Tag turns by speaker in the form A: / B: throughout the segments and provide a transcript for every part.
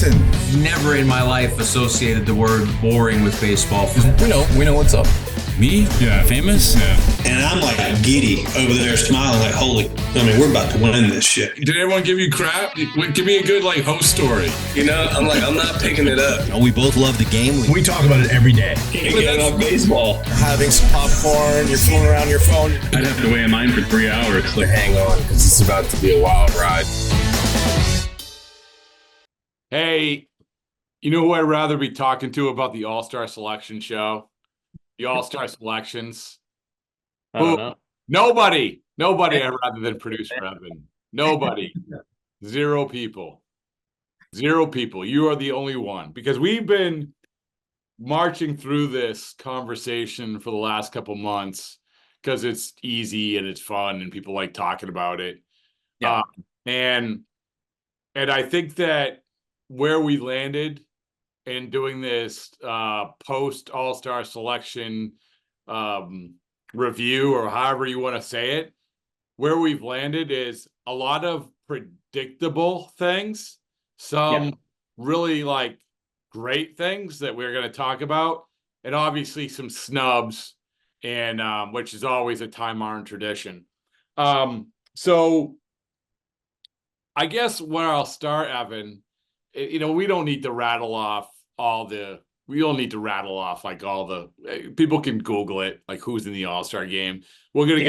A: Listen,
B: Never in my life associated the word boring with baseball.
C: We know what's up.
D: Me? Yeah. Famous? Yeah.
E: And I'm like giddy over there smiling like, we're about to win this shit.
D: Did everyone give you crap? Give me a good host story.
C: I'm not picking it up.
F: We both love the game.
A: we talk about it every day.
C: Can't get enough baseball.
F: Having some popcorn, you're fooling around your phone.
D: I'd have to wait in line for 3 hours.
F: Hang on, because it's about to be a wild ride.
G: Hey, you know who I'd rather be talking to about the All Star selection show? The All Star selections.
C: I don't know.
G: Nobody I'd rather than producer Evan. Nobody. Zero people. You are the only one, because we've been marching through this conversation for the last couple months because it's easy and it's fun and people like talking about it.
C: Yeah.
G: And I think that where we landed in doing this post All-Star selection review, or however you want to say it, where we've landed is a lot of predictable things, some really great things that we're going to talk about, and obviously some snubs, and which is always a time-honored tradition. So I guess where I'll start, Evan, we don't need to rattle off all the people can Google it, like who's in the All-Star game. We're gonna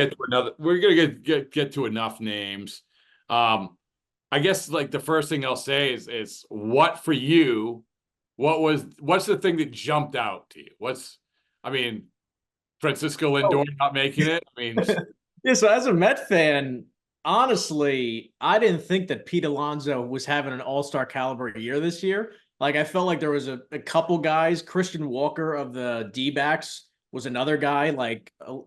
G: get to enough names. I guess the first thing I'll say is what's the thing that jumped out to you? Francisco Lindor not making it.
H: Yeah, so as a Met fan, honestly, I didn't think that Pete Alonso was having an all-star caliber year this year. I felt like there was a couple guys. Christian Walker of the D-backs was another guy,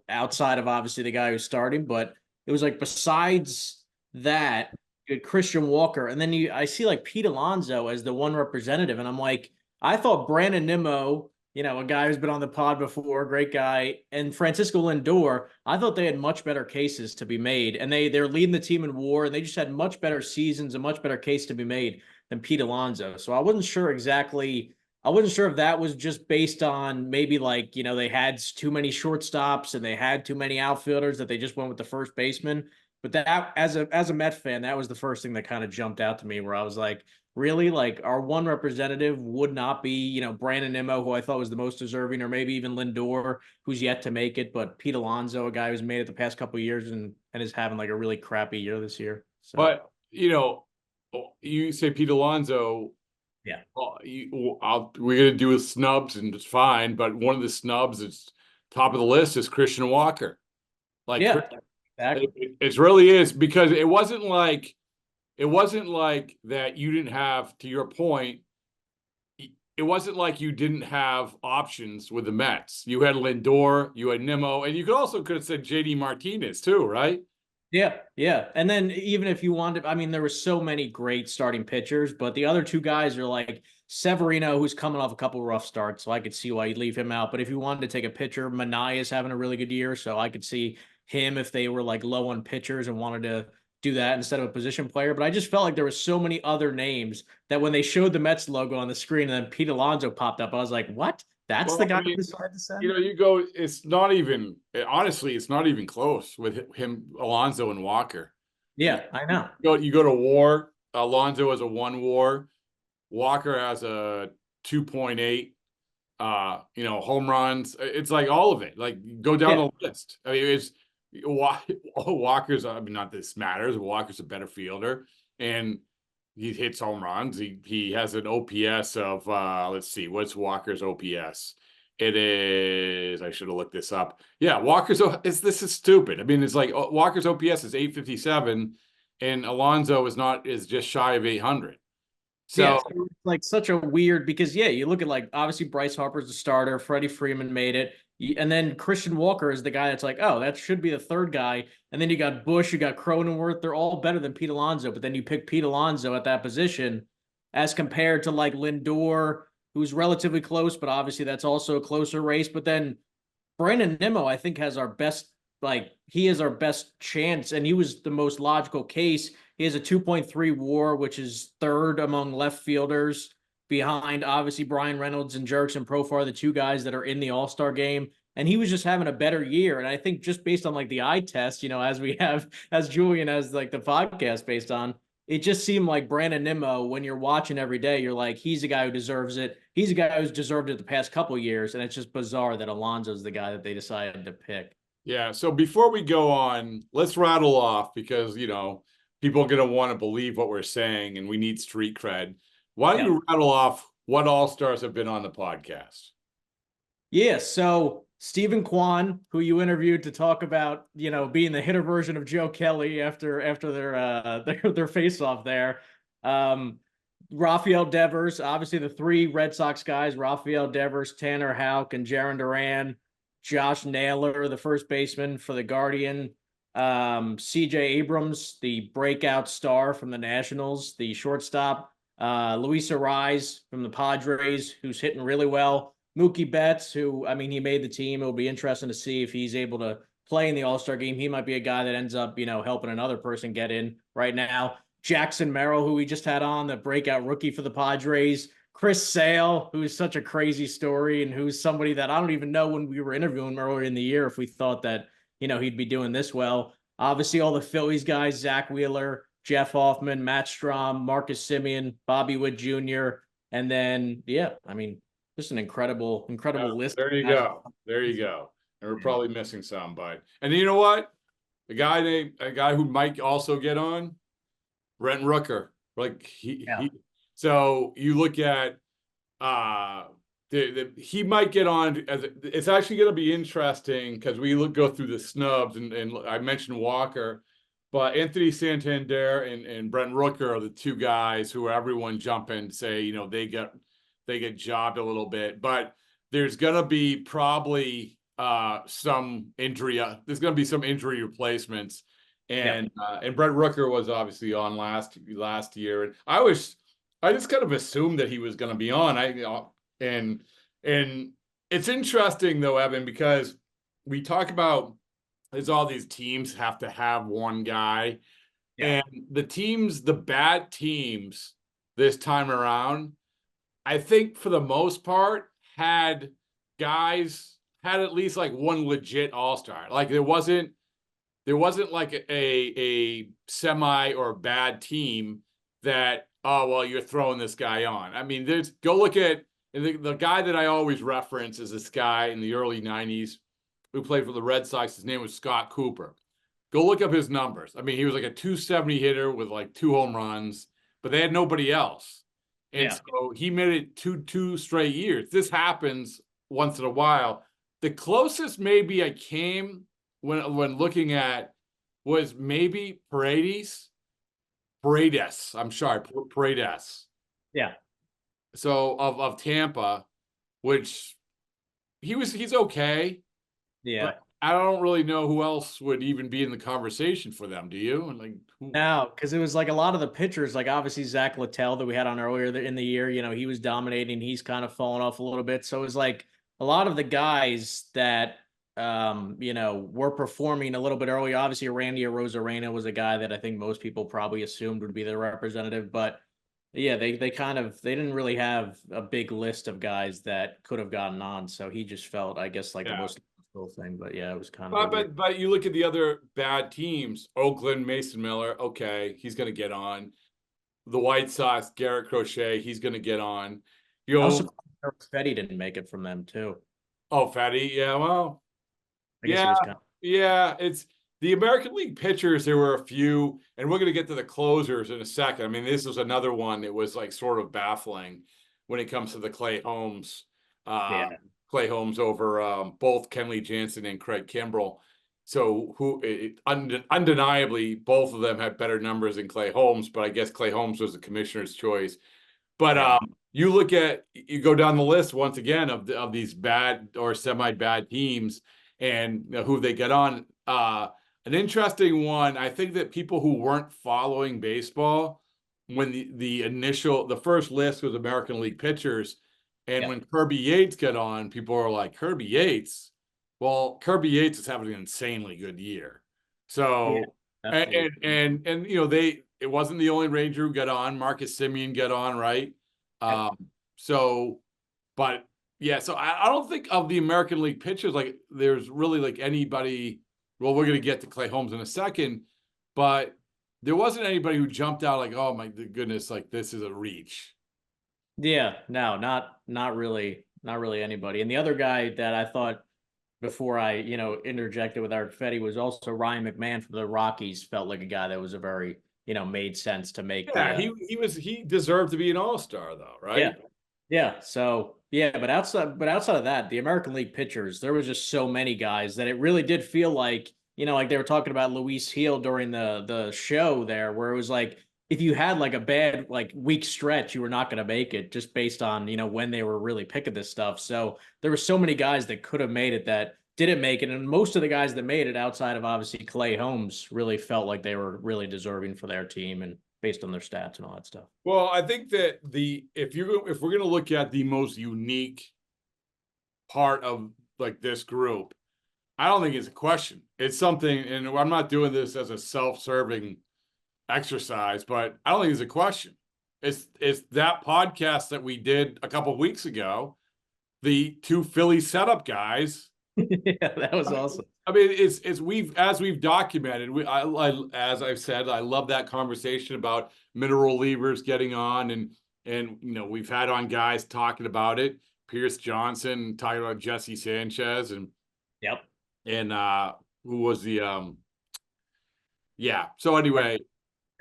H: outside of obviously the guy who's starting. But it was besides that, you had Christian Walker. And then I see Pete Alonso as the one representative. And I'm I thought Brandon Nimmo, a guy who's been on the pod before, great guy, and Francisco Lindor, I thought they had much better cases to be made. And they're leading the team in WAR, and they just had much better seasons, a much better case to be made than Pete Alonso. So I wasn't sure if that was just based on maybe they had too many shortstops and they had too many outfielders that they just went with the first baseman. But that, as a Met fan, that was the first thing that kind of jumped out to me, where I was really, our one representative would not be, Brandon Nimmo, who I thought was the most deserving, or maybe even Lindor, who's yet to make it, but Pete Alonso, a guy who's made it the past couple of years and is having a really crappy year this year. So.
G: But you say Pete Alonso.
H: Yeah.
G: We're gonna do with snubs, and it's fine. But one of the snubs that's top of the list is Christian Walker.
H: Exactly.
G: It really is, because it wasn't like that you didn't have, to your point, it wasn't like you didn't have options with the Mets. You had Lindor, you had Nimmo, and you could have said JD Martinez too, right?
H: Yeah. And then even if you wanted, there were so many great starting pitchers, but the other two guys are Severino, who's coming off a couple rough starts, so I could see why you'd leave him out. But if you wanted to take a pitcher, Manaea is having a really good year, so I could see him if they were low on pitchers and wanted to do that instead of a position player. But I just felt there was so many other names that when they showed the Mets logo on the screen and then Pete Alonso popped up, I was what? That's the guy who decided to send?
G: You go, it's not even close with him, Alonso and Walker.
H: Yeah, I know.
G: You go to WAR, Alonso has a 1 WAR, Walker has a 2.8, home runs. It's all of it. Go down the list. It's Walker's, not that this matters, Walker's a better fielder, and he hits home runs. He has an OPS of let's see, what's Walker's OPS? It is, I should have looked this up. Yeah, this is stupid. It's Walker's OPS is 857 and Alonso is just shy of 800. So
H: it's such a weird, because you look at obviously Bryce Harper's the starter, Freddie Freeman made it. And then Christian Walker is the guy that's that should be the third guy. And then you got Bush, you got Cronenworth. They're all better than Pete Alonso. But then you pick Pete Alonso at that position as compared to Lindor, who's relatively close, but obviously that's also a closer race. But then Brandon Nimmo, I think, has our best, he is our best chance. And he was the most logical case. He has a 2.3 WAR, which is third among left fielders. behind obviously Brian Reynolds and Jerickson Profar, the two guys that are in the All-Star game. And he was just having a better year. And I think just based on like the eye test, as Julian has like the podcast based on, it just seemed like Brandon Nimmo, when you're watching every day, you're like, he's a guy who deserves it. He's a guy who's deserved it the past couple of years. And it's just bizarre that Alonso's the guy that they decided to pick.
G: Yeah. So before we go on, let's rattle off because, people are going to want to believe what we're saying and we need street cred. Why don't you rattle off what All-Stars have been on the podcast?
H: Yeah. So Stephen Kwan, who you interviewed to talk about, being the hitter version of Joe Kelly after their face off there. Rafael Devers, obviously the three Red Sox guys, Rafael Devers, Tanner Houck, and Jarren Duran. Josh Naylor, the first baseman for the Guardian. CJ Abrams, the breakout star from the Nationals, the shortstop. Luis Ariz from the Padres, who's hitting really well. Mookie Betts, who, he made the team. It'll be interesting to see if he's able to play in the All-Star game. He might be a guy that ends up, helping another person get in right now. Jackson Merrill, who we just had on, the breakout rookie for the Padres. Chris Sale, who's such a crazy story and who's somebody that I don't even know when we were interviewing him earlier in the year if we thought that, he'd be doing this well. Obviously, all the Phillies guys, Zach Wheeler, Jeff Hoffman, Matt Strahm, Marcus Semien, Bobby Wood Jr., and then, just an incredible list.
G: There you go. And we're probably missing some, but and you know what? A guy who might also get on, Brent Rooker. So you look at he might get on as it's actually going to be interesting because we go through the snubs and I mentioned Walker, but Anthony Santander and Brent Rooker are the two guys who everyone jump in and say, they get jobbed a little bit, but there's going to be probably some injury. There's going to be some injury replacements. And Brent Rooker was obviously on last year. And I just kind of assumed that he was going to be on. And it's interesting though, Evan, because we talk about there's all these teams have to have one guy. And the bad teams this time around, I think for the most part had at least like one legit All-Star. Like there wasn't like a semi or bad team that, oh, well, you're throwing this guy on. Go look at the guy that I always reference is this guy in the early 90s who played for the Red Sox. His name was Scott Cooper. Go look up his numbers. He was like a 270 hitter with like 2 home runs, but they had nobody else. And so he made it two straight years. This happens once in a while. The closest maybe I came when looking at was maybe Paredes.
H: Yeah.
G: So of Tampa, which he's okay.
H: Yeah.
G: But I don't really know who else would even be in the conversation for them. Do you?
H: No, because it was like a lot of the pitchers, like obviously Zach Littell that we had on earlier in the year, he was dominating. He's kind of fallen off a little bit. So it was like a lot of the guys that, were performing a little bit earlier. Obviously, Randy Arozarena was a guy that I think most people probably assumed would be the representative. But yeah, they didn't really have a big list of guys that could have gotten on. So he just felt, I guess, like the most thing. But yeah, it was kind of.
G: But you look at the other bad teams. Oakland, Mason Miller. Okay, he's going to get on. The White Sox, Garrett Crochet. He's going to get on.
H: Also, Fetty didn't make it from them too.
G: Oh, Fetty. Yeah. Well. It's the American League pitchers. There were a few, and we're going to get to the closers in a second. This was another one that was like sort of baffling when it comes to the Clay Holmes. Clay Holmes over both Kenley Jansen and Craig Kimbrell. So undeniably, both of them had better numbers than Clay Holmes, but I guess Clay Holmes was the commissioner's choice. But you go down the list once again of these bad or semi-bad teams and who they get on. An interesting one, I think that people who weren't following baseball when the first list was American League pitchers, and when Kirby Yates got on, people are like, Kirby Yates? Well, Kirby Yates is having an insanely good year. So, it wasn't the only Ranger who got on. Marcus Semien got on, right? So, but yeah, so I don't think of the American League pitchers, like there's really like anybody. Well, we're going to get to Clay Holmes in a second, but there wasn't anybody who jumped out like, oh my goodness, like this is a reach.
H: Yeah, no, not really anybody. And the other guy that I thought before I, interjected with Eric Fetty was also Ryan McMahon from the Rockies. Felt like a guy that was a very, made sense to make.
G: Yeah, he deserved to be an All-Star though, right?
H: Yeah. Yeah. So yeah, but outside of that, the American League pitchers, there was just so many guys that it really did feel like, like they were talking about Luis Heel during the show there, where it was like if you had like a bad like week stretch, you were not going to make it just based on when they were really picking this stuff. So there were so many guys that could have made it that didn't make it, and most of the guys that made it, outside of obviously Clay Holmes, really felt like they were really deserving for their team and based on their stats and all that stuff.
G: Well, I think that if we're going to look at the most unique part of like this group, I don't think it's a question. It's something, and I'm not doing this as a self-serving exercise, but I don't think it's a question. It's that podcast that we did a couple of weeks ago, the two Philly setup guys.
H: Yeah, that was awesome.
G: I mean, we've documented. As I've said, I love that conversation about mineral relievers getting on, and we've had on guys talking about it. Pierce Johnson talking about Jesse Sanchez, and
H: yep,
G: and who was the yeah. So anyway,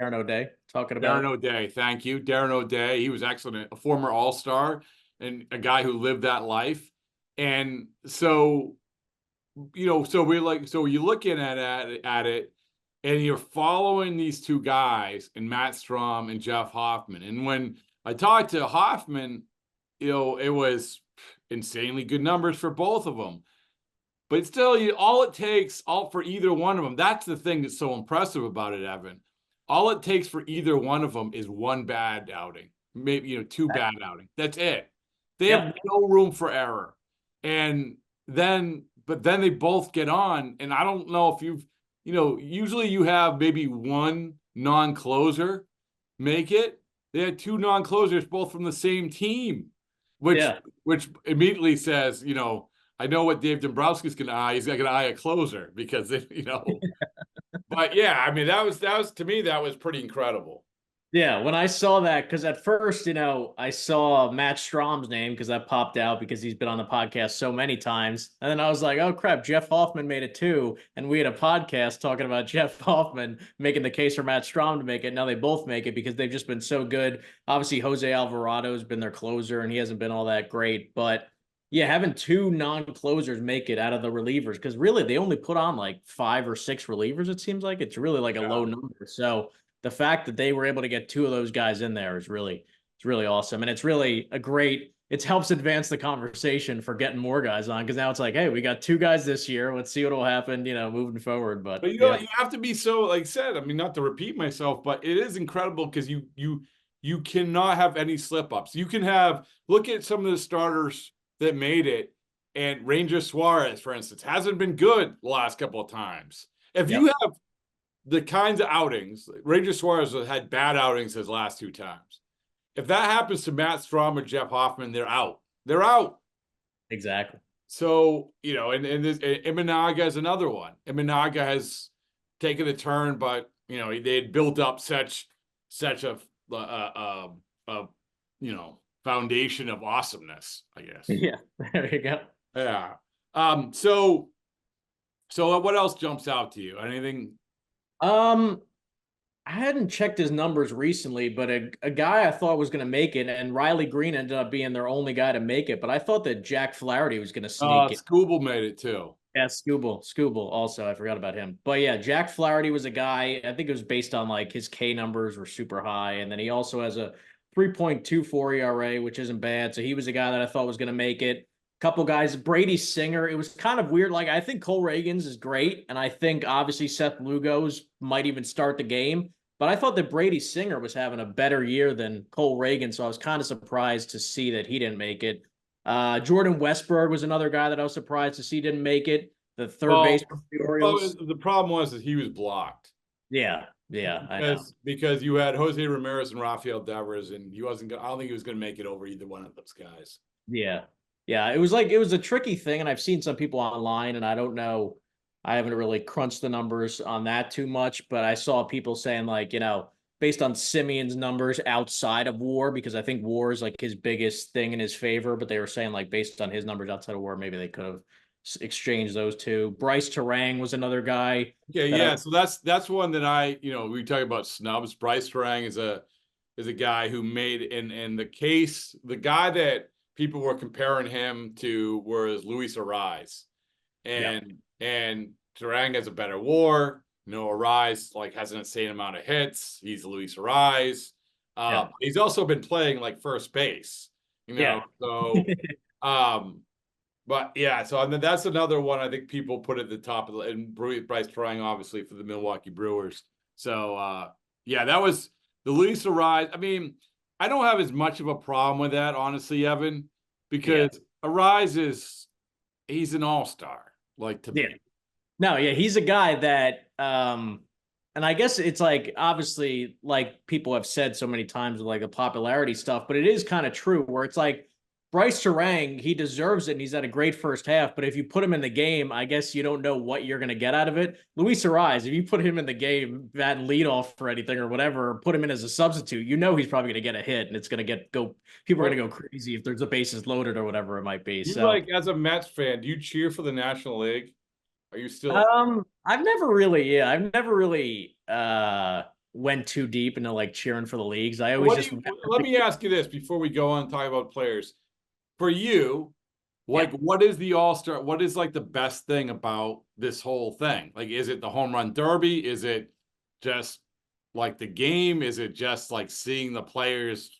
H: Darren O'Day talking about
G: Darren O'Day. Thank you, Darren O'Day. He was excellent, a former All Star and a guy who lived that life, and so. So we're like, so you're looking at it, and you're following these two guys, and Matt Strom and Jeff Hoffman. And when I talked to Hoffman, it was insanely good numbers for both of them. But still, all it takes, for either one of them, that's the thing that's so impressive about it, Evan. All it takes for either one of them is one bad outing, maybe two bad outings. That's it. They have no room for error, but then they both get on, and I don't know if usually you have maybe one non-closer make it. They had two non-closers, both from the same team, which immediately says, I know what Dave Dombrowski's going to eye. He's going to eye a closer because, but yeah, I mean, that was to me, that was pretty incredible.
H: Yeah, when I saw that, because at first, I saw Matt Strom's name because that popped out because he's been on the podcast so many times. And then I was like, oh, crap, Jeff Hoffman made it too. And we had a podcast talking about Jeff Hoffman making the case for Matt Strom to make it. Now they both make it because they've just been so good. Obviously, Jose Alvarado has been their closer, and he hasn't been all that great. But yeah, having two non-closers make it out of the relievers, because really they only put on like 5 or 6 relievers, it seems like. It's really like a low number. So the fact that they were able to get 2 of those guys in there is really awesome. And it's really it helps advance the conversation for getting more guys on, because now it's like, hey, we got 2 guys this year. Let's see what will happen, moving forward. But
G: you have to be so, like I said, I mean, not to repeat myself, but it is incredible because you cannot have any slip ups. You can look at some of the starters that made it, and Ranger Suarez, for instance, hasn't been good the last couple of times. If you have the kinds of outings, Ranger Suarez has had bad outings his last 2 times. If that happens to Matt Strom or Jeff Hoffman, they're out. They're out.
H: Exactly.
G: So, and Imanaga is another one. Imanaga has taken a turn, but, they had built up such a foundation of awesomeness, I guess.
H: Yeah, there you go.
G: Yeah. So what else jumps out to you? Anything?
H: I hadn't checked his numbers recently, but a guy I thought was going to make it, and Riley Green ended up being their only guy to make it, but I thought that Jack Flaherty was going to sneak it.
G: Scooble made it too.
H: Yeah, Scooble also. I forgot about him. But yeah, Jack Flaherty was a guy, I think it was based on like his K numbers were super high, and then he also has a 3.24 ERA, which isn't bad. So he was a guy that I thought was going to make it. Couple guys, Brady Singer. It was kind of weird. Like, I think Cole Reagans is great, and I think obviously Seth Lugos might even start the game. But I thought that Brady Singer was having a better year than Cole Reagan, so I was kind of surprised to see that he didn't make it. Jordan Westberg was another guy that I was surprised to see didn't make it. The third base for the Orioles.
G: The problem was that he was blocked.
H: Yeah, Yeah, I know.
G: Because you had Jose Ramirez and Rafael Devers, and he wasn't gonna, I don't think he was gonna make it over either one of those guys.
H: Yeah. Yeah. It was a tricky thing. And I've seen some people online, and I don't know. I haven't really crunched the numbers on that too much, but I saw people saying, like, based on Simeon's numbers outside of WAR, because I think WAR is like his biggest thing in his favor, but they were saying, like, based on his numbers outside of WAR, maybe they could have exchanged those two. Bryce Terang was another guy.
G: Yeah. So that's one that we talk about snubs. Bryce Terang is a guy who made in the case, the guy that people were comparing him to was Luis Ariz. And Terang has a better WAR. Ariz has an insane amount of hits. He's Luis Ariz. He's also been playing like first base. So but yeah, so and then that's another one I think people put at the top of and Bryce Terang obviously for the Milwaukee Brewers. So that was the Luis Ariz. I mean, I don't have as much of a problem with that, honestly, Evan, because Ariz he's an all-star.
H: No, he's a guy that and I guess it's like, obviously, like people have said so many times with like the popularity stuff, but it is kind of true where it's like Bryce Terang, he deserves it and he's had a great first half, but if you put him in the game, I guess you don't know what you're going to get out of it. Luis Ariz, if you put him in the game, batting leadoff for anything or whatever, or put him in as a substitute, he's probably going to get a hit and it's going to people are going to go crazy if there's a bases loaded or whatever it might be.
G: As a Mets fan, do you cheer for the National League? Are you still?
H: I've never really went too deep into like cheering for the leagues. I always
G: let me ask you this before we go on and talk about players. For you, what is the All-Star? What is like the best thing about this whole thing? Like, is it the home run derby? Is it just like the game? Is it just like seeing the players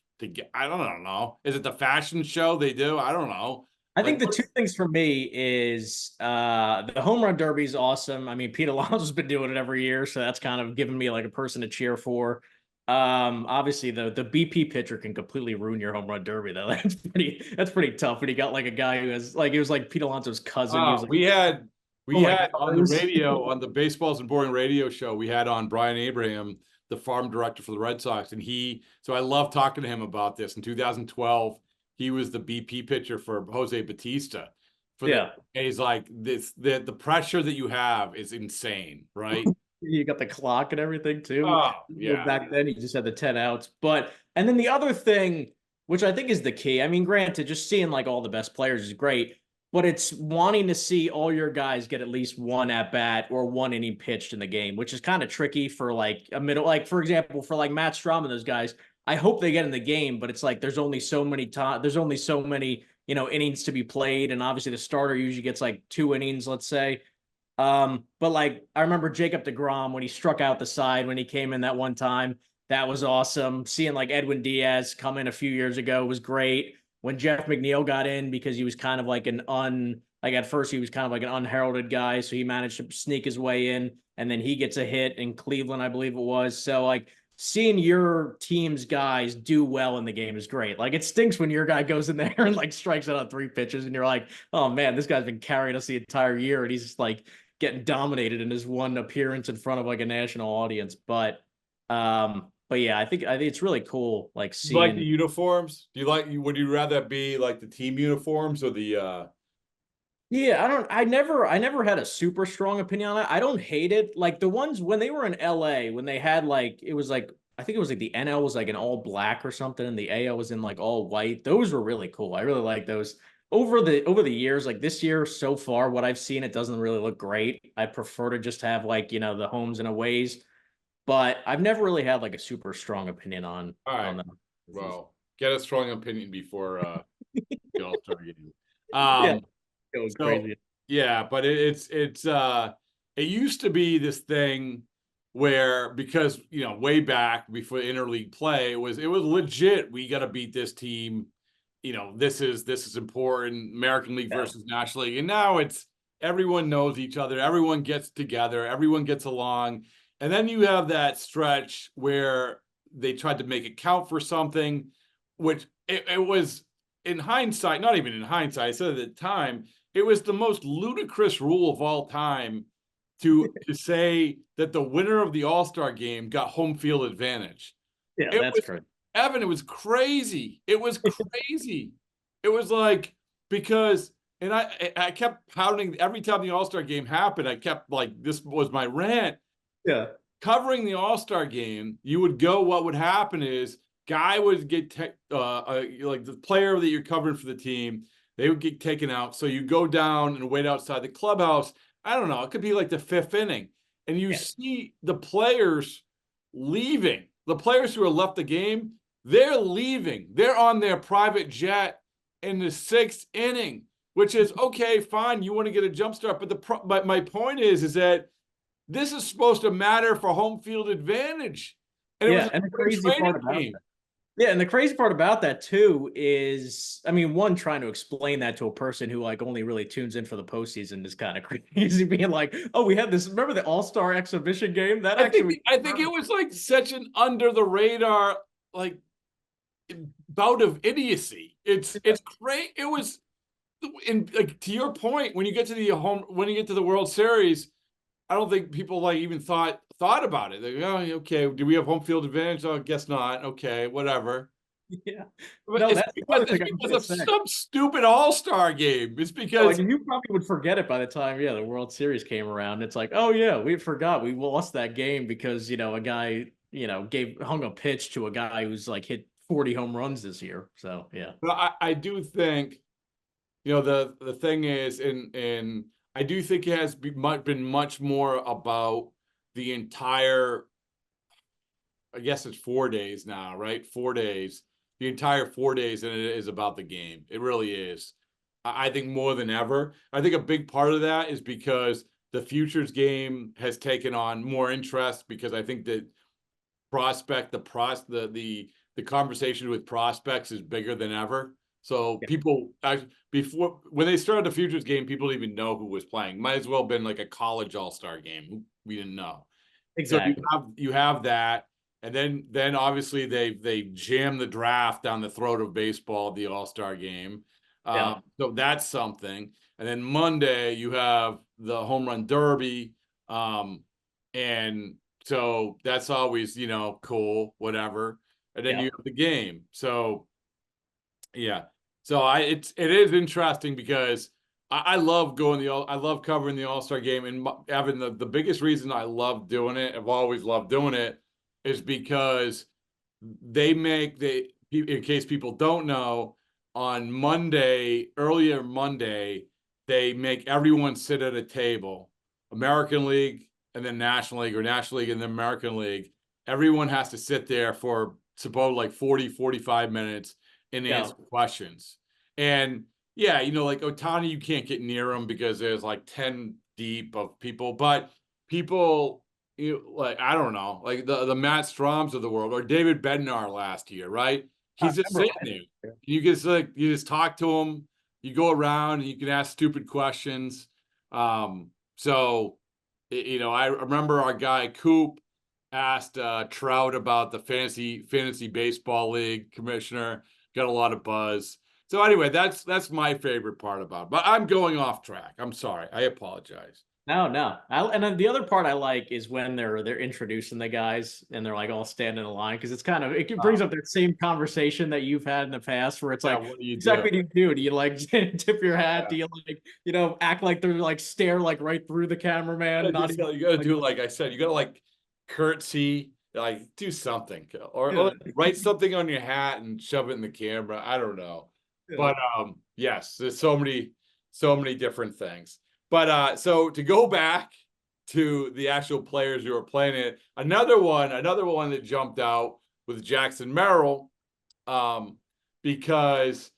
G: I don't know. Is it the fashion show they do? I don't know.
H: I think the two things for me is the home run derby is awesome. I mean, Pete Alonso's been doing it every year, so that's kind of giving me like a person to cheer for. Obviously the BP pitcher can completely ruin your home run derby though. That's pretty tough. When you got like a guy who has like, it was like Pete Alonso's cousin.
G: We had on the radio, on the Baseballs and Boring radio show, we had on Brian Abraham, the farm director for the Red Sox, and so I love talking to him about this. In 2012, he was the BP pitcher for Jose Bautista. And he's like, the pressure that you have is insane, right?
H: You got the clock and everything too.
G: Oh, yeah.
H: Back then, you just had the 10 outs. And then the other thing, which I think is the key, I mean, granted, just seeing like all the best players is great, but it's wanting to see all your guys get at least one at bat or one inning pitched in the game, which is kind of tricky for like a middle, like for example, for like Matt Strom and those guys. I hope they get in the game, but it's like there's only so many innings to be played, and obviously the starter usually gets like 2 innings, let's say. But like I remember Jacob deGrom when he struck out the side when he came in that one time. That was awesome. Seeing like Edwin Diaz come in a few years ago was great. When Jeff McNeil got in, because he was kind of like at first he was kind of like an unheralded guy, so he managed to sneak his way in, and then he gets a hit in Cleveland, I believe it was. So like seeing your team's guys do well in the game is great. Like it stinks when your guy goes in there and like strikes out on 3 pitches and you're like, oh man, this guy's been carrying us the entire year and he's just like getting dominated in his one appearance in front of like a national audience. But yeah, I think it's really cool. Like seeing,
G: you like the uniforms? Would you rather be like the team uniforms or the
H: Yeah, I never had a super strong opinion on it. I don't hate it. Like the ones when they were in LA, when they had like, it was like, I think it was like the NL was like an all black or something, and the AL was in like all white. Those were really cool. I really like those. Over the years, like this year so far, what I've seen, it doesn't really look great. I prefer to just have like, the homes and aways, but I've never really had like a super strong opinion on them.
G: Well, get a strong opinion before the All-Star game.
H: It was crazy.
G: Yeah, but it used to be this thing where, because way back before interleague play, it was legit. We got to beat this team. This is important. American League versus National League, and now it's everyone knows each other. Everyone gets together. Everyone gets along, and then you have that stretch where they tried to make it count for something, which it was in hindsight, not even in hindsight. I said at the time, it was the most ludicrous rule of all time to say that the winner of the All Star game got home field advantage.
H: Yeah,
G: It
H: that's
G: was,
H: correct.
G: Evan, it was crazy. It was crazy. It was like, because, and I kept pounding every time the All Star game happened. I kept like, this was my rant.
H: Yeah.
G: Covering the All Star game, you would go. What would happen is, guy would get like the player that you're covering for the team, they would get taken out. So you go down and wait outside the clubhouse. I don't know. It could be like the 5th inning, and you see the players leaving. The players who are left the game, they're leaving. They're on their private jet in the 6th inning, which is okay, fine. You want to get a jump start, but my point is that this is supposed to matter for home field advantage. And it was
H: and
G: a
H: the crazy part about
G: game.
H: that. Yeah, and the crazy part about that too is, I mean, one, trying to explain that to a person who like only really tunes in for the postseason is kind of crazy. Being like, oh, we had this. Remember the All Star exhibition game? That
G: I think it was like such an under the radar like bout of idiocy. It's great. It was, like, to your point, when you get to the World Series, I don't think people like even thought about it. Like, oh, okay, do we have home field advantage? Oh, I guess not. Okay, whatever.
H: Yeah.
G: But
H: No,
G: it's
H: that's
G: because of some stupid All-Star game. It's because
H: like, you probably would forget it by the time, the World Series came around. It's like, oh yeah, we forgot we lost that game because a guy, hung a pitch to a guy who's like hit 40 home runs this year. So yeah.
G: But I do think, the thing is, and I do think it has been much more about the entire, I guess it's 4 days now, right? 4 days, the entire 4 days, and it is about the game. It really is. I think more than ever. I think a big part of that is because the futures game has taken on more interest, because I think that the conversation with prospects is bigger than ever. So people before, when they started the futures game, people didn't even know who was playing. Might as well have been like a college all-star game. We didn't know.
H: Exactly.
G: So you have that, and then obviously they jam the draft down the throat of baseball, the All-Star game. So that's something. And then Monday you have the home run derby, and so that's always cool, whatever. And then you have the game. So yeah, so it is interesting because I love I love covering the All-Star game, and Evan, the biggest reason I love doing it, I've always loved doing it, is because they make in case people don't know, on earlier Monday, they make everyone sit at a table, American League and then National League, or National League and then American League. Everyone has to sit there for suppose like 40-45 minutes and answer questions. And like Ohtani, you can't get near him because there's like 10 deep of people, but people, like, I don't know, like the Matt Stroms of the world, or David Bednar last year, right? He's just sitting there. You just talk to him, you go around and you can ask stupid questions. So, I remember our guy Coop asked Trout about the fantasy baseball league commissioner, got a lot of buzz. So anyway, that's my favorite part about it. But I'm going off track. I'm sorry. I apologize.
H: No. And then the other part I like is when they're introducing the guys and they're like all standing in line, because it's it brings up that same conversation that you've had in the past, where it's like,
G: what do you
H: exactly
G: do?
H: What do you do? Do you like tip your hat? Do you like act like they're like stare like right through the cameraman?
G: You gotta do, like I said, you gotta like curtsy, like do something, or write something on your hat and shove it in the camera. I don't know. But yes, there's so many different things. But so to go back to the actual players who are playing it, another one that jumped out was Jackson Merrill, because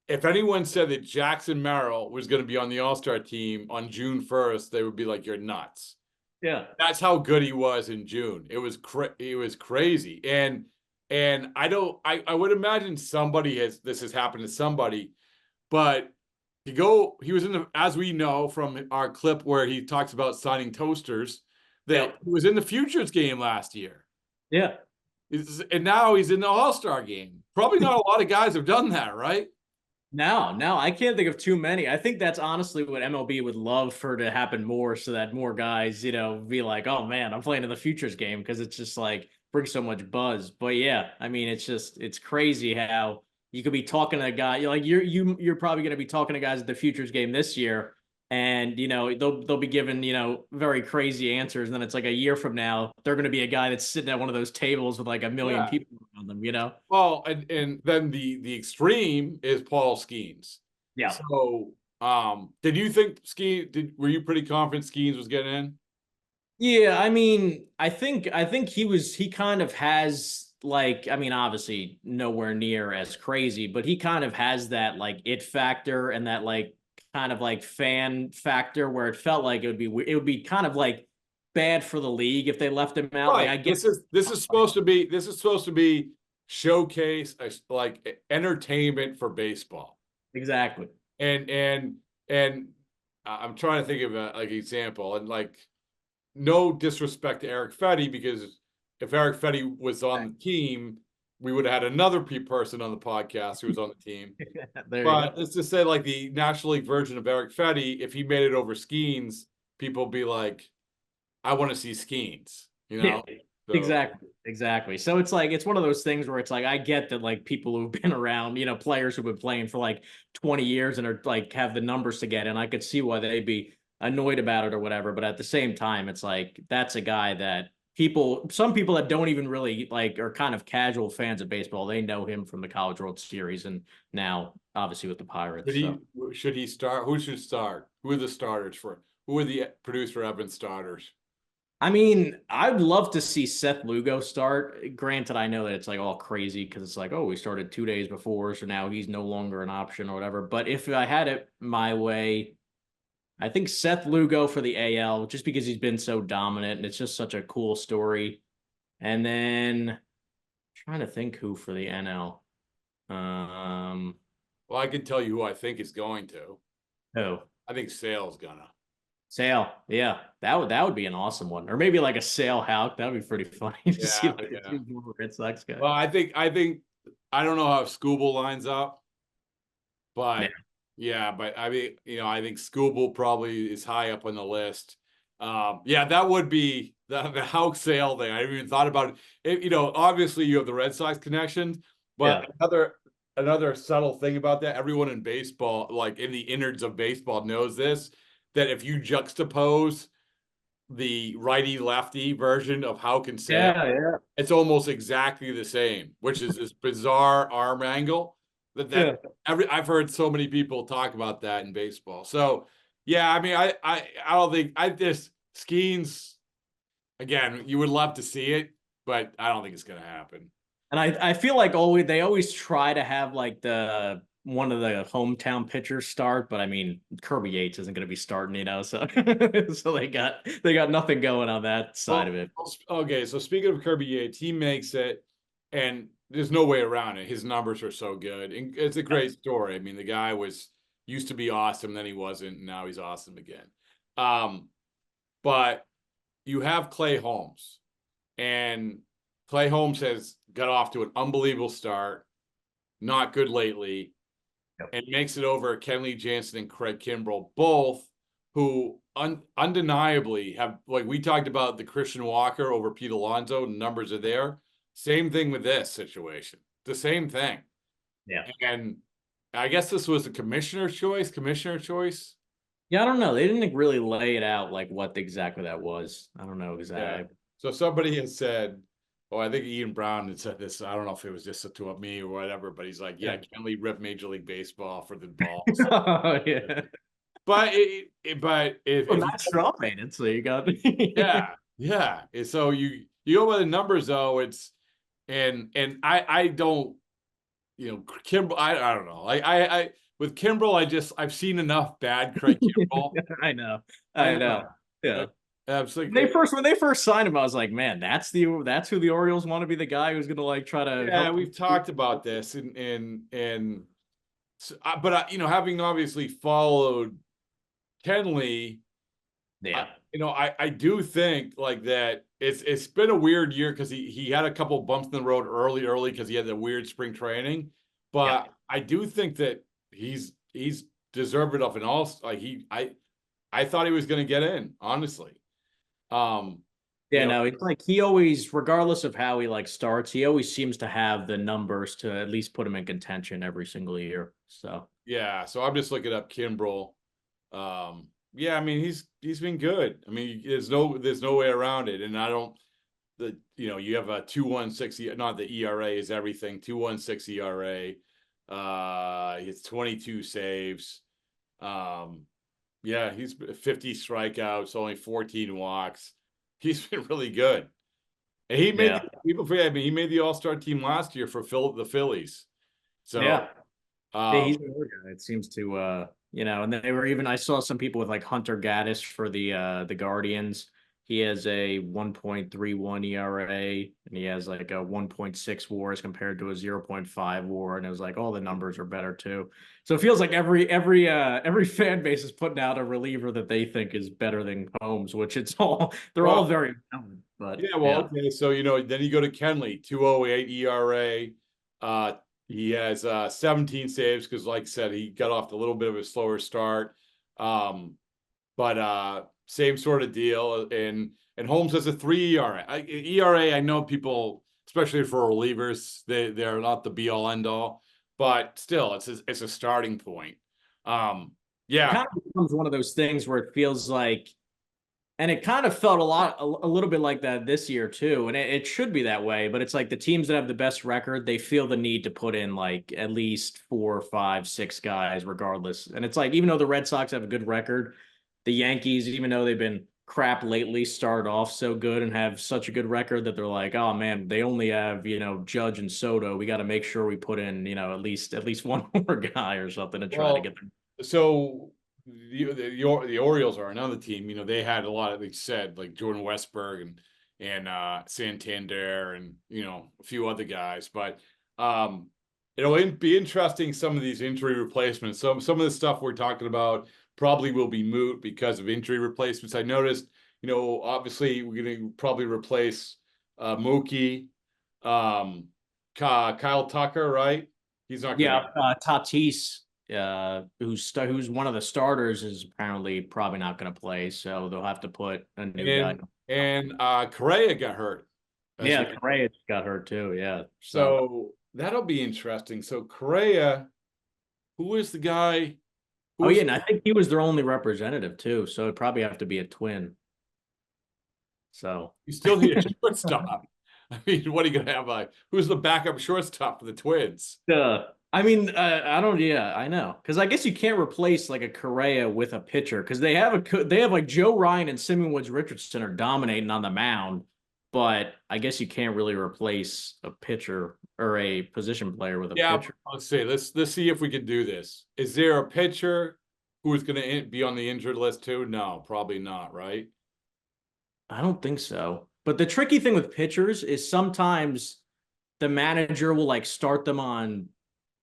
G: if anyone said that Jackson Merrill was going to be on the All-Star team on June 1st, they would be like, "You're nuts."
H: Yeah,
G: that's how good he was in June. It was crazy, and I would imagine this has happened to somebody, but he was as we know from our clip where he talks about signing toasters, that he was in the futures game last year.
H: Yeah.
G: And now he's in the All-Star game. Probably not a lot of guys have done that, right?
H: No, I can't think of too many. I think that's honestly what MLB would love for to happen more, so that more guys, be like, oh man, I'm playing in the futures game, because it's just like brings so much buzz. But yeah, I mean, it's crazy how you could be talking to a guy, you're probably going to be talking to guys at the futures game this year, and they'll be given very crazy answers, and then it's like a year from now they're going to be a guy that's sitting at one of those tables with like a million
G: Yeah.
H: people around them.
G: Well, and then the extreme is Paul Skeens.
H: Yeah.
G: So, did you think were you pretty confident Skeens was getting in?
H: Yeah, I mean, I think he kind of has, like, I mean, obviously nowhere near as crazy, but he kind of has that like it factor, and that like kind of like fan factor, where it felt like it would be kind of like bad for the league if they left him out.
G: Right.
H: Like, I get
G: This is supposed to be showcase like entertainment for baseball.
H: exactly.
G: And I'm trying to think of a like example, and like no disrespect to Eric Fetty, because if Eric Fetty was on the team, we would have had another person on the podcast who was on the team.
H: There you
G: But
H: go.
G: let's just say, like, the National League version of Eric Fetty, if he made it over Skeens, people be like, I want to see Skeens,
H: Yeah,
G: So-
H: exactly. So it's like, it's one of those things where it's like, I get that like people who've been around, players who've been playing for like 20 years and are like have the numbers to get in. I could see why they'd be annoyed about it or whatever. But at the same time, it's like, that's a guy that some people that don't even really like, are kind of casual fans of baseball, they know him from the College World Series, and now obviously with the Pirates.
G: Should he start? Who should start? Who are the starters who are the producer Evans starters?
H: I mean, I'd love to see Seth Lugo start. Granted, I know that it's like all crazy because it's like, oh, we started 2 days before, so now he's no longer an option or whatever. But if I had it my way, I think Seth Lugo for the AL, just because he's been so dominant and it's just such a cool story. And then trying to think who for the NL.
G: Well, I can tell you who I think is going to.
H: Who?
G: I think Sale's gonna.
H: Sale, yeah, that would be an awesome one, or maybe like a Sale Houck. That would be pretty funny to see like a two Red Sox guy.
G: Well, I think I don't know how Scooble lines up, but but I mean, I think Scooble probably is high up on the list. That would be the Houck Sale thing. I haven't even thought about it. Obviously you have the Red Sox connections, but another subtle thing about that, everyone in baseball, like in the innards of baseball, knows this. That if you juxtapose the righty-lefty version of Houck and Sale, it's almost exactly the same, which is this bizarre arm angle. I've heard so many people talk about that in baseball. So I mean, I don't think Skeens, again, you would love to see it, but I don't think it's gonna happen.
H: And I feel like they always try to have like one of the hometown pitchers start, but I mean, Kirby Yates isn't going to be starting, so so they got nothing going on that side of it.
G: Okay, so speaking of Kirby Yates, he makes it, and there's no way around it. His numbers are so good, and it's a great story. I mean, the guy used to be awesome, then he wasn't, and now he's awesome again. But you have Clay Holmes, and Clay Holmes has got off to an unbelievable start, not good lately. And makes it over Kenley Jansen and Craig Kimbrell, both who undeniably have, like we talked about the Christian Walker over Pete Alonso, numbers are there. Same thing with this situation. The same thing.
H: Yeah.
G: And I guess this was a commissioner choice.
H: Yeah, I don't know. They didn't really lay it out like what exactly that was. I don't know exactly.
G: Yeah. So somebody has said, I think Ian Brown had said this. I don't know if it was just to me or whatever, but he's like, Kenley ripped Major League Baseball for the balls.
H: Oh, yeah.
G: But if
H: Matt Straw made it, so you got
G: yeah. So you go by the numbers though. It's and I don't, Kimbrell. I don't know. I with Kimbrell, I've seen enough bad Craig Kimbrell.
H: I know. Yeah.
G: Absolutely.
H: When they first signed him, I was like, man, that's who the Orioles want to be, the guy who's going to like try to.
G: Yeah, we've talked about this, but having obviously followed Kenley, I do think like that. It's been a weird year because he had a couple bumps in the road early because he had the weird spring training, but I do think that he's deserved of an all, like I thought he was going to get in, honestly.
H: Yeah, no, it's like he always, regardless of how he like starts, he always seems to have the numbers to at least put him in contention every single year. So
G: yeah, so I'm just looking up Kimbrel. Yeah, I mean he's been good. I mean, there's no way around it. And I don't you have a 2.16, not the ERA is everything, 2.16 ERA. It's 22 saves. Yeah, he's 50 strikeouts, only 14 walks. He's been really good. And he made people forget, I mean, he made the All-Star team last year for the Phillies. So
H: yeah, he's a good guy. It seems to and they were even, I saw some people with like Hunter Gaddis for the Guardians. He has a 1.31 ERA and he has like a 1.6 WAR as compared to a 0.5 WAR. And it was like all the numbers are better too. So it feels like every fan base is putting out a reliever that they think is better than Holmes, which they're all very talented. But
G: okay. So then you go to Kenley, 2.08 ERA. He has 17 saves because, like I said, he got off a little bit of a slower start. But same sort of deal. And Holmes has a 3 ERA. I know people, especially for relievers, they're not the be all end all, but still, it's a starting point. Yeah,
H: it kind of becomes one of those things where it feels like, and it kind of felt a little bit like that this year too, and it should be that way. But it's like the teams that have the best record, they feel the need to put in like at least 4, 5, 6 guys, regardless. And it's like, even though the Red Sox have a good record, the Yankees, even though they've been crap lately, started off so good and have such a good record that they're like, oh man, they only have Judge and Soto. We got to make sure we put in at least one more guy or something to try to get them.
G: So the Orioles are another team. They had a lot of, they said, like Jordan Westberg and Santander and a few other guys, but it'll be interesting, some of these injury replacements. Some of the stuff we're talking about probably will be moot because of injury replacements. I noticed, obviously we're going to probably replace Mookie, Kyle Tucker, right? He's not going to.
H: Tatis, who's one of the starters, is apparently probably not going to play, so they'll have to put a new guy.
G: And Correa got hurt.
H: Correa got hurt too. Yeah,
G: so that'll be interesting. So Correa, who is the guy?
H: And I think he was their only representative too, so it'd probably have to be a Twin. So
G: you still need a shortstop. I mean, what are you gonna have? Who's the backup shortstop for the Twins?
H: I mean, I don't. Yeah, I know, because I guess you can't replace like a Correa with a pitcher, because they have like Joe Ryan and Simeon Woods Richardson are dominating on the mound, but I guess you can't really replace a pitcher or a position player with a pitcher.
G: Let's see. Let's see if we can do this. Is there a pitcher who is going to be on the injured list too? No, probably not. Right?
H: I don't think so. But the tricky thing with pitchers is sometimes the manager will like start them on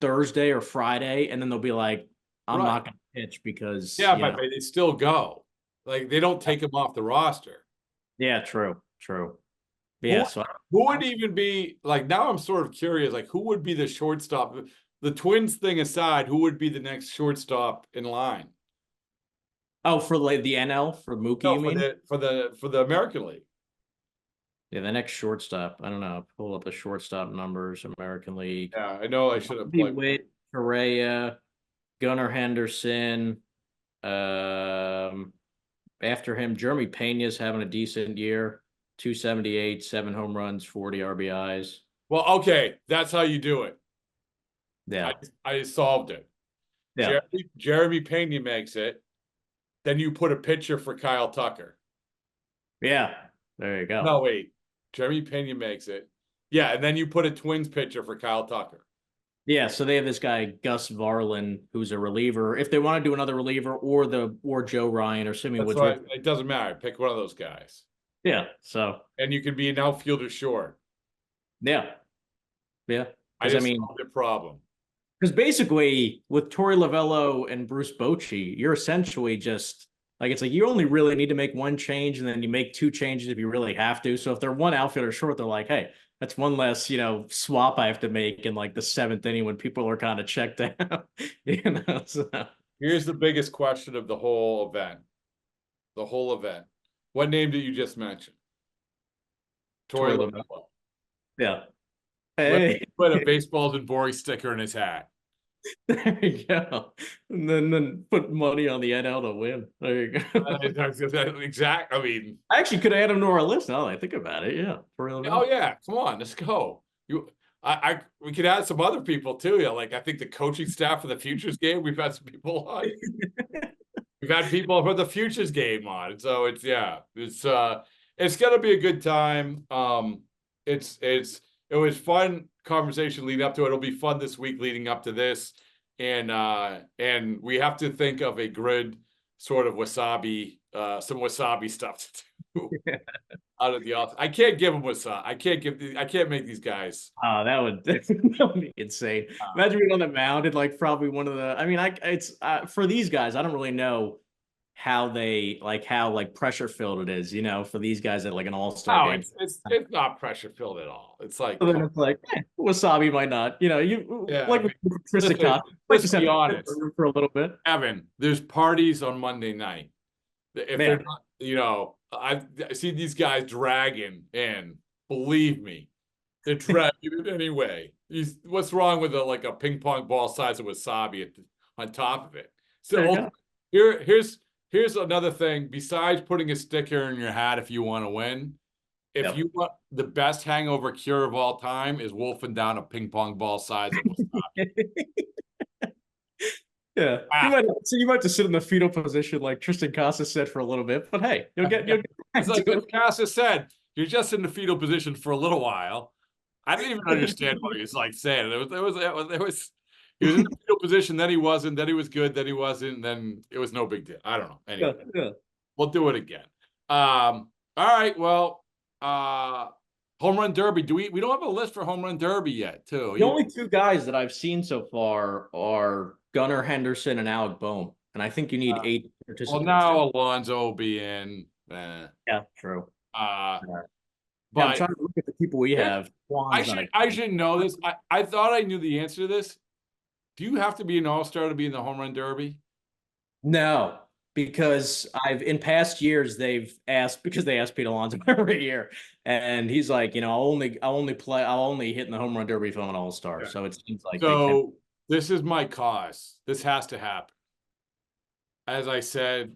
H: Thursday or Friday, and then they'll be like, I'm not going to pitch because
G: but they still go. Like, they don't take them off the roster.
H: Yeah, true. Yeah,
G: who would even be, like, now I'm sort of curious, like, who would be the shortstop? The Twins thing aside, who would be the next shortstop in line?
H: Oh, for like the NL, for Mookie, you mean?
G: For the American League.
H: Yeah, the next shortstop. I don't know. Pull up the shortstop numbers, American League.
G: Yeah, I know I should have played.
H: Witt, Correa, Gunnar Henderson. After him, Jeremy Pena's having a decent year. 278, 7 home runs, 40 RBIs.
G: Well, okay, that's how you do it.
H: Yeah,
G: I solved it.
H: Yeah,
G: Jeremy Pena makes it. Then you put a pitcher for Kyle Tucker.
H: Yeah, there you go.
G: No, wait. Jeremy Pena makes it. Yeah, and then you put a Twins pitcher for Kyle Tucker.
H: Yeah, so they have this guy Gus Varlin, who's a reliever. If they want to do another reliever, or Joe Ryan or Simeon Woods,
G: it doesn't matter. Pick one of those guys.
H: Yeah. So
G: and you can be an outfielder short.
H: Yeah.
G: I mean, the problem.
H: Because basically, with Torey Lovello and Bruce Bochy, you're essentially just like, it's like you only really need to make one change, and then you make 2 changes if you really have to. So if they're one outfielder short, they're like, hey, That's one less, swap I have to make in like the seventh inning when people are kind of checked out. So.
G: Here's the biggest question of the whole event. The whole event. What name did you just mention? Torey
H: Torey
G: LaMelo.
H: Yeah. Hey,
G: Put a baseballs and boring sticker in his hat.
H: there you go. And then put money on the NL to win. There you go.
G: Exact. I mean,
H: I actually could add him to our list now that I think about it. Yeah. For real.
G: oh yeah, come on, let's go. We could add some other people too. Yeah, like I think the coaching staff for the Futures game, we've had some people on. We've had people for the Futures game on. So it's gonna be a good time. It was fun conversation leading up to it. It'll be fun this week leading up to this. And we have to think of a good sort of wasabi, some wasabi stuff to do out of the office. I can't give them wasabi. I can't make these guys.
H: Oh, that would be insane. Imagine being on the mound and like probably one of the. I mean, it's for these guys. I don't really know how pressure filled it is. For these guys at like an all-star game.
G: It's not pressure filled at all. It's like
H: So then it's like wasabi might not.
G: Listen, let's be honest
H: for a little bit.
G: Evan, there's parties on Monday night. If they're not, I see these guys dragging in. Believe me, they're dragging it anyway. What's wrong with a ping pong ball size of wasabi on top of it? So here's another thing. Besides putting a sticker in your hat if you want to win, if you want the best hangover cure of all time is wolfing down a ping pong ball size of wasabi.
H: Yeah, you might have to sit in the fetal position like Tristan Casas said for a little bit, but hey, you'll get.
G: It's like Casas said, you're just in the fetal position for a little while. I didn't even understand what he was like saying. He was in the fetal position, then he wasn't, then he was good, then he wasn't, then it was no big deal. I don't know. Anyway, we'll do it again. All right, well, home run derby. We don't have a list for home run derby yet, too.
H: The only two guys that I've seen so far are Gunnar Henderson and Alec Boehm, and I think you need 8 participants.
G: Well, now Alonso will be in.
H: Yeah, true.
G: But
H: I'm trying to look at the people we have.
G: I should know this. I thought I knew the answer to this. Do you have to be an all-star to be in the home run derby?
H: No, because in past years they asked Pete Alonso every year, and he's like, I'll only hit in the home run derby if I'm an all-star. So it seems like
G: this is my cause. This has to happen. As I said,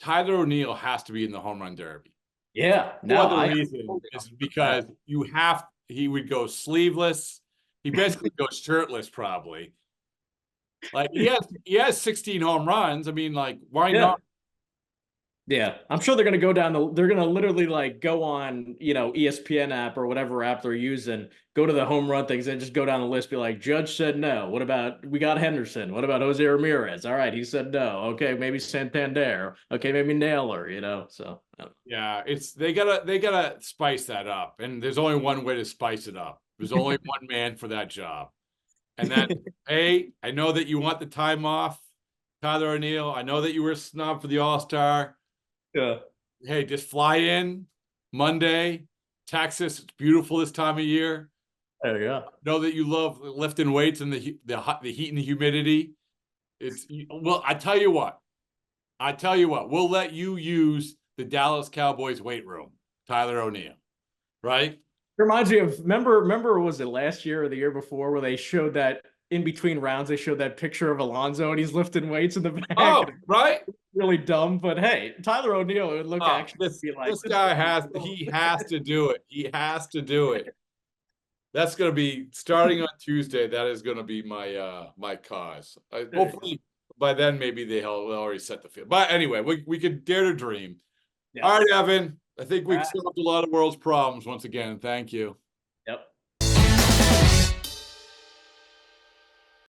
G: Tyler O'Neill has to be in the home run derby.
H: Yeah.
G: The reason is because he would go sleeveless. He basically goes shirtless, probably. Like he has 16 home runs. I mean, like, why not?
H: Yeah, I'm sure they're gonna go down they're gonna literally like go on, ESPN app or whatever app they're using, go to the home run things and just go down the list, be like, Judge said no. What about we got Henderson? What about Jose Ramirez? All right, he said no. Okay, maybe Santander. Okay, maybe Naylor, So
G: yeah, they gotta spice that up. And there's only one way to spice it up. There's only one man for that job. And then, hey, I know that you want the time off, Tyler O'Neill. I know that you were a snub for the All Star.
H: Yeah.
G: Hey, just fly in Monday, Texas. It's beautiful this time of year.
H: There you go.
G: Know that you love lifting weights and the heat and the humidity. I tell you what. We'll let you use the Dallas Cowboys weight room, Tyler O'Neill. Right?
H: It reminds me of remember was it last year or the year before where they showed that in between rounds they showed that picture of Alonso and he's lifting weights in the back.
G: Oh, right.
H: Really dumb, but hey, Tyler O'Neill would look
G: this guy has to do it. He has to do it. That's going to be starting on Tuesday. That is going to be my cause. Hopefully by then maybe they'll already set the field. But anyway, we could dare to dream. Yeah. All right, Evan. I think we've solved a lot of world's problems once again. Thank you.
H: Yep.